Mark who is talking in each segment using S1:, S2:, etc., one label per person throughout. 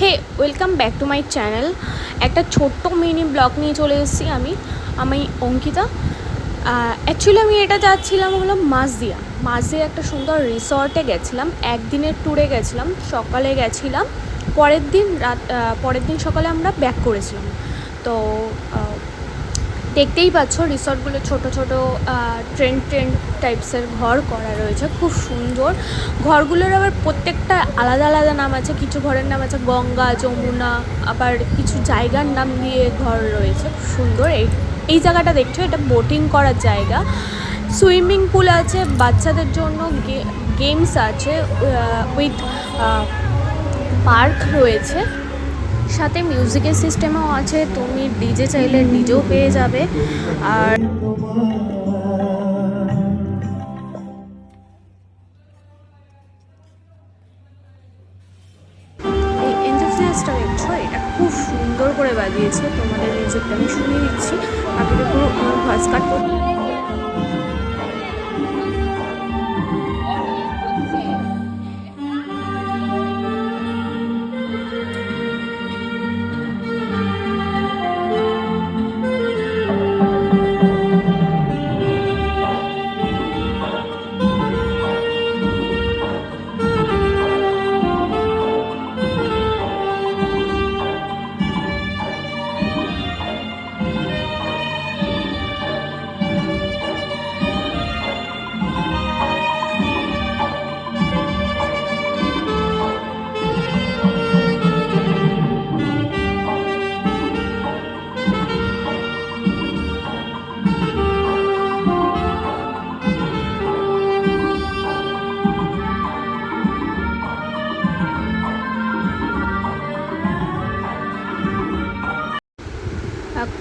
S1: Hey, welcome back to my channel. একটা ছোট্ট mini blog নিয়ে চলে এসেছি আমি অঙ্কিতা। অ্যাকচুয়ালি আমি এটা যাচ্ছিলাম হলো মাঝদিয়া একটা সুন্দর রিসর্টে গেছিলাম, একদিনের ট্যুরে গেছিলাম। সকালে গেছিলাম, পরের দিন সকালে আমরা ব্যাক করেছিলাম। তো দেখতেই পাচ্ছ রিসর্টগুলো ছোট ছোট ট্রেন টাইপসের ঘর করা রয়েছে, খুব সুন্দর। ঘরগুলোর আবার প্রত্যেকটা আলাদা আলাদা নাম আছে। কিছু ঘরের নাম আছে গঙ্গা, যমুনা, আবার কিছু জায়গার নাম দিয়ে ঘর রয়েছে, খুব সুন্দর। এই জায়গাটা দেখছো, এটা বোটিং করার জায়গা। সুইমিং পুল আছে, বাচ্চাদের জন্য গেমস আছে, উইথ পার্ক রয়েছে, সাথে মিউজিকের সিস্টেমও আছে। তুমি ডিজে চাইলে ডিজেও পেয়ে যাবে। আর এই এন্টারফেসটা দেখছো, এটা খুব সুন্দর করে বাজিয়েছে। তোমাদের মিউজিকটা আমি শুনিয়ে দিচ্ছি, বাকিটা পুরো ভয়েস কাট করতে।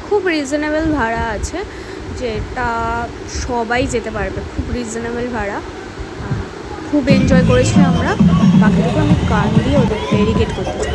S1: খুব রিজনেবল ভাড়া আছে, যেটা সবাই যেতে পারবে। খুব রিজনেবল ভাড়া, খুব এনজয় করেছি আমরা। বাকিটুকু আমি গান দিয়ে ওদের ডেডিকেট করতে চাই।